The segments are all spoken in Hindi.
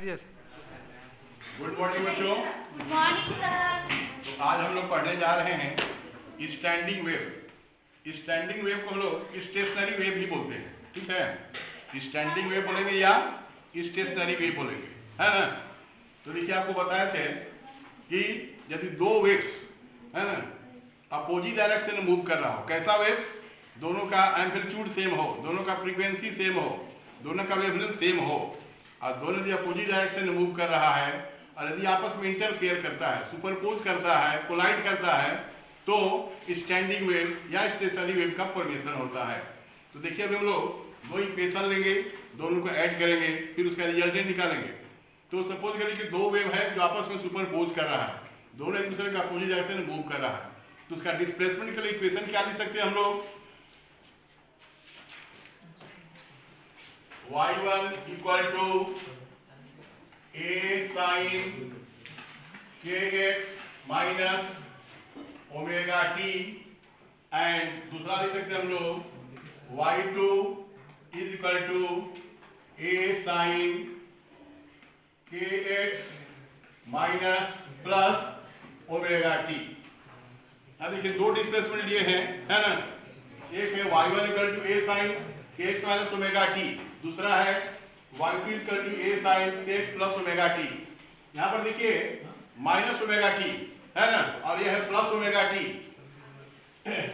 यस। गुड मॉर्निंग बच्चों। Good morning sir. तो आज हम लोग पढ़ने जा रहे हैं स्टैंडिंग वेव। स्टैंडिंग वेव को हम लोग स्टेशनरी वेव भी बोलते हैं, ठीक है। स्टैंडिंग वेव बोलेंगे या स्टेशनरी वेव बोलेंगे, है ना। तो देखिए आपको बताया थे कि यदि दो वेव्स, है ना, अपोजिट डायरेक्शन में मूव कर रहा हो, कैसा वेव्स, दोनों का एम्पलीट्यूड सेम हो, दोनों का फ्रीक्वेंसी सेम हो, दोनों का वेवलेंथ सेम हो, और दोनों यदि अपोजिट डायरेक्शन में मूव कर रहा है और यदि आपस में इंटरफेयर करता है, सुपरपोज करता है, कोलाइड करता है, तो स्टैंडिंग वेव या स्टेशनरी वेव का फॉर्मेशन होता है। तो देखिए अभी हम लोग दो इक्वेशन लेंगे, दोनों को ऐड करेंगे, फिर उसका रिजल्टेंट निकालेंगे। तो सपोज करिए कि दो वेव है जो आपस में सुपरपोज कर रहा है, दोनों एक दूसरे का अपोजिट डायरेक्शन में मूव कर रहा है, तो उसका डिस्प्लेसमेंट के लिए इक्वेशन क्या लिख सकते हैं हम लोग, y1 equal to a sin kx minus omega t, and दूसरा लिख सकते हैं हम लोग y2 is equal to a sin kx minus plus omega t। अब देखिए दो डिस्प्लेसमेंट लिए हैं, है ना। एक है y1 equal to a sin kx minus omega t, दूसरा है y2 equal to a sin kx plus omega t। यहाँ पर देखिए माइनस ओमेगा t है ना, और यह है प्लस ओमेगा t।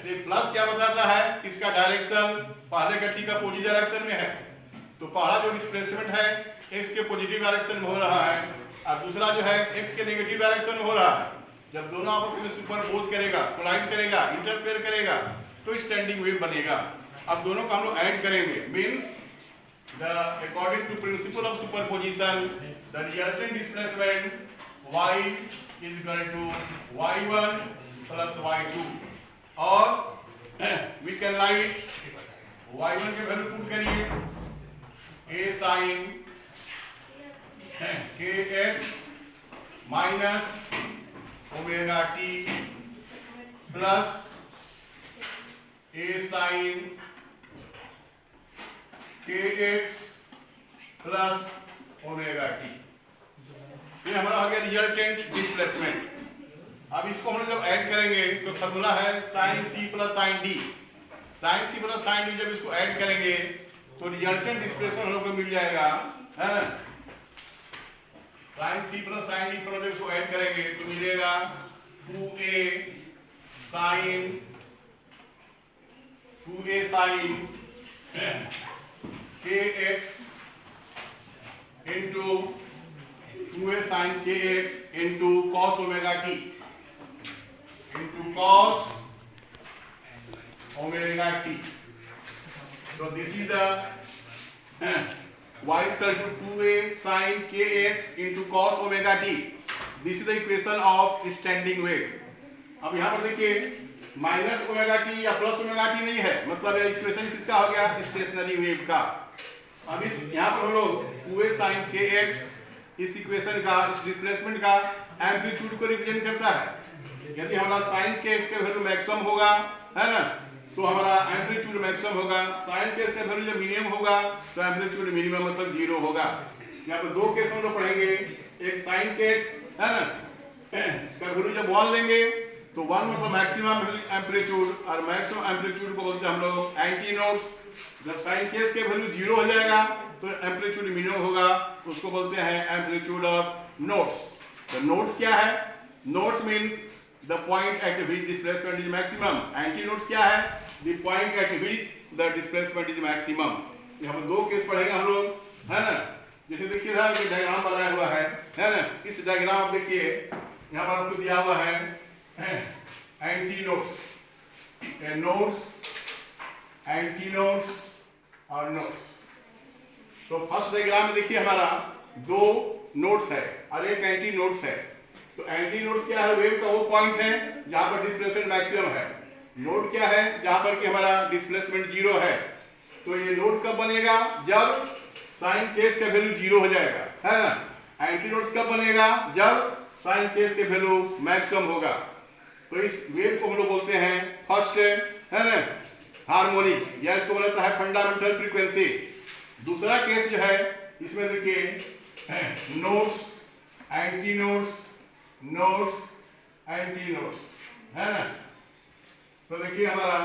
ये प्लस क्या बताता है, इसका डायरेक्शन पहले का ठीक अपोजिट डायरेक्शन में है, तो पहला जो डिस्प्लेसमेंट है x के पॉजिटिव डायरेक्शन में हो रहा है और दूसरा जो है x के नेगेटिव डायरेक्शन में हो रहा है। जब दोनों आपस में सुपरपोज करेगा, कोलाइड करेगा, इंटरफेयर करेगा, तो स्टैंडिंग वेव बनेगा। अब दोनों को हम लोग ऐड करेंगे, means according to principle of superposition, the resultant displacement y is equal to y1 plus y2, और we can write y1 के वैल्यू पुट करिए a sin kx minus omega t plus a sin kx plus omega t। ये हमारा आ गया रिजल्टेंट डिस्प्लेसमेंट। अब इसको हम जब ऐड करेंगे तो फॉर्मूला है sin c plus sin d। sin c plus sin d जब इसको ऐड करेंगे तो रिजल्टेंट डिस्प्लेसमेंट हम लोग को मिल जाएगा, है ना। sin c plus sin d पर जब इसको ऐड करेंगे तो मिलेगा 2a sin kx into 2a sin kx into cos omega t into cos omega t. So this is the y equal to 2a sin kx into cos omega t. This is the equation of standing wave. अब यहाँ पर देखिए माइनस ओमेगा टी या प्लस ओमेगा टी नहीं है, मतलब यह इक्वेशन किसका हो गया, स्टेशनरी वेव का। अब इस यहाँ पर हम लोग 2a sin kx इस इक्वेशन का, इस डिस्प्लेसमेंट का एम्पलीट्यूड को रिप्रेजेंट करता है। यदि हमारा sin kx का वैल्यू मैक्सिमम होगा, है ना, तो हमारा एम्पलीट्यूड मैक्सिमम होगा। sin kx का वैल्यू जब मिनिमम होगा तो एम्पलीट्यूड मिनिमम मतलब 0 होगा। यहाँ पर दो केस हम लोग पढ़ेंगे, एक sin kx, है ना, का वैल्यू जब 1 लेंगे तो 1 मतलब मैक्सिमम एम्पलीट्यूड, और मैक्सिमम एम्पलीट्यूड को बोलते हैं हम लोग एंटी नोड्स। जब साइन केस के वैल्यू 0 हो जाएगा तो एम्पलीट्यूड मिनिमम होगा, उसको बोलते हैं एम्पलीट्यूड ऑफ नोड्स। तो नोड्स क्या है, nodes means the point eight which displacement is maximum. Anti nodes क्या है, the point eight which the displacement is maximum. यहाँ पर दो केस पढ़ेंगे हम लोग, है ना। जैसे देखिए ये डायग्राम बनाया हुआ है ना, इस डायग्राम देखिए यहाँ पर आपको दिया हुआ है anti nodes, nodes, anti nodes और नोड्स। तो फर्स्ट डायग्राम में देखिए हमारा दो नोड्स है और एक एंटी नोड्स है। तो एंटी नोड्स क्या है, वेव का वो पॉइंट है जहां पर डिस्प्लेसमेंट मैक्सिमम है। नोड क्या है, जहां पर कि हमारा डिस्प्लेसमेंट 0 है। तो ये नोड कब बनेगा, जब साइन केस का वैल्यू 0 हो जाएगा, है ना। एंटी नोड्स कब बनेगा, जब साइन केस के वैल्यू मैक्सिमम होगा। तो इस वेव को हम लोग बोलते हैं फर्स्ट, है ना, हार्मोनिक्स, या इसको बोलता है फंडामेंटल फ्रीक्वेंसी। दूसरा केस जो है इसमें देखिए nodes, anti nodes, nodes, anti nodes, है ना। तो देखिए हमारा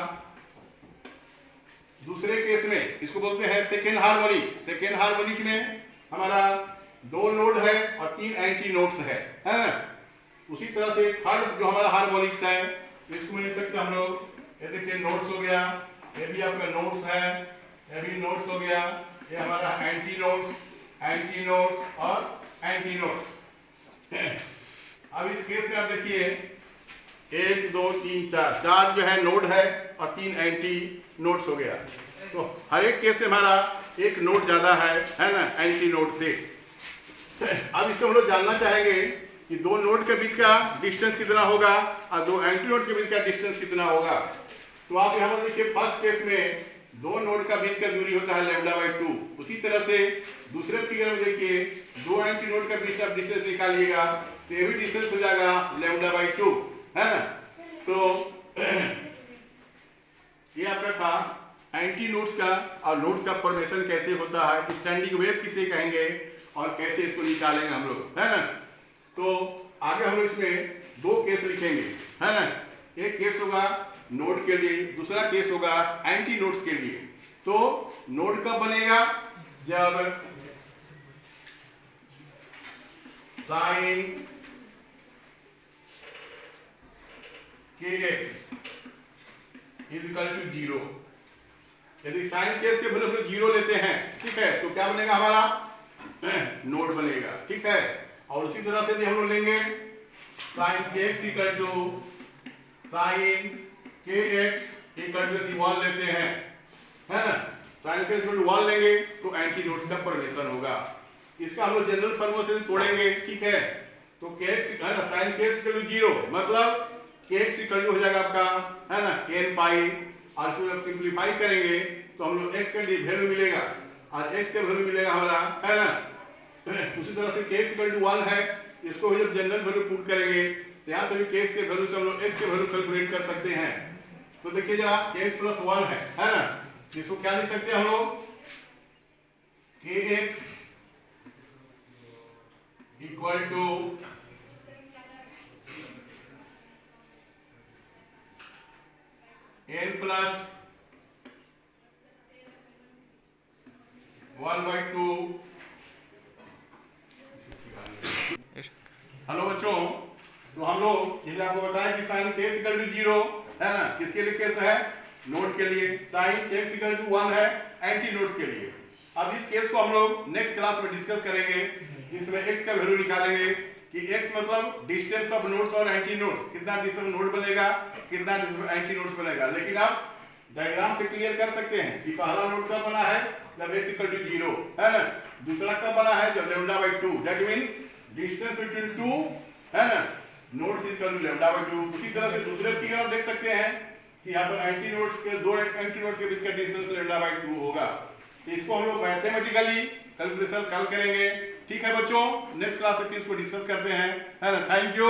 दूसरे केस में इसको बोलते हैं सेकेंड हार्मोनिक। सेकेंड हार्मोनिक में हमारा 2 नोड है और 3 एंटी नोड्स है ना। उसी तरह से थर्ड जो हमारा हार्मोनिक्स है इसको में लिख सकते हम लोग, ये देखिए नोड्स हो गया, ये भी आपका नोड्स है, ये भी नोड्स हो गया, ये हमारा एंटी नोड्स, एंटी नोड्स और एंटी नोड्स। अब इस केस में आप देखिए 1 2 3 4 4 जो है नोड है और 3 एंटी नोड्स हो गया। तो हर एक केस में हमारा एक नोड ज्यादा है ना, एंटी नोड से। अब इससे हम लोग जानना चाहेंगे कि 2 नोड के बीच का डिस्टेंस कितना होगा और 2 एंटी नोड के बीच का डिस्टेंस कितना होगा। तो आप यहाँ पर देखिए फर्स्ट केस में 2 नोड का बीच का दूरी होता है λ/2। उसी तरह से दूसरे फिगर में देखिए 2 एंटी नोड का बीच का डिस्टेंस निकालिएगा तो ये भी डिस्टेंस हो जाएगा λ/2, है ना। तो ये आपका था एंटी नोड्स का और नोड्स का फॉर्मेशन कैसे होता है, स्टैंडिंग वेव किसे कहेंगे और कैसे इसको निकालेंगे हम लोग, है ना। तो आगे हम लोग इसमें 2 केस लिखेंगे, है ना। एक केस होगा नोड के लिए, दूसरा केस होगा एंटी नोड्स के लिए। तो नोड कब बनेगा, जब sine kx is equal to 0। यदि साइन केस के वैल्यू 0 लेते हैं, ठीक है, तो क्या बनेगा हमारा नोड बनेगा, ठीक है। और उसी तरह से यदि हम लोग लेंगे sine kx equal to sine kx equal to 1 लेते हैं, है ना। साइन kx इक्वल टू 1 लेंगे तो एंटी नोड्स का फॉर्मेशन होगा। इसका हम लोग जनरल फॉर्मूला से तोड़ेंगे, ठीक है। तो kx है ना, साइन kx इक्वल टू 0 मतलब kx इक्वल टू हो जाएगा आपका, है ना, n पाई। और इसको जब सिंप्लीफाई करेंगे तो हम लोग x का वैल्यू मिलेगा और x का वैल्यू मिलेगा हमारा, है ना। उसी तरह से kx इक्वल टू 1 है, इसको भी जब जनरल वैल्यू पुट करेंगे तो यहाँ से भी kx के वैल्यू से हम लोग x के वैल्यू कैलकुलेट कर सकते हैं। तो देखिए जरा kx प्लस 1 है ना, इसको क्या लिख सकते हैं हम लोग, kx equal to n plus 1/2। Hello बच्चों, तो हम लोग जैसे आपको बताया कि साइन kx इक्वल टू 0 है ना, किसके लिए केस है, नोड के लिए। साइन kx इक्वल टू 1 है एंटी नोड्स के लिए। अब इस केस को हम लोग नेक्स्ट क्लास में डिस्कस करेंगे। इसमें x का वैल्यू निकालेंगे कि x मतलब डिस्टेंस ऑफ नोड्स और एंटी नोड्स, कितना डिस्टेंस नोड बनेगा, कितना डिस्टेंस एंटी नोड्स बनेगा। लेकिन आप डायग्राम से क्लियर कर सकते हैं कि पहला नोड कब बना है, जब x इक्वल टू 0, है ना। दूसरा कब बना है, जब λ/2, दैट मींस डिस्टेंस बिटवीन 2, है ना, नोड्स इक्वल टू λ/2। उसी तरह से दूसरे फिगर आप देख सकते हैं कि यहाँ पर एंटी नोड्स के 2 एंटी नोड्स के बीच का डिस्टेंस λ/2 होगा। तो इसको हम लोग मैथमेटिकली कैलकुलेशन कल करेंगे, ठीक है बच्चों। नेक्स्ट क्लास में इसको डिस्कस करते हैं, है ना। Thank you.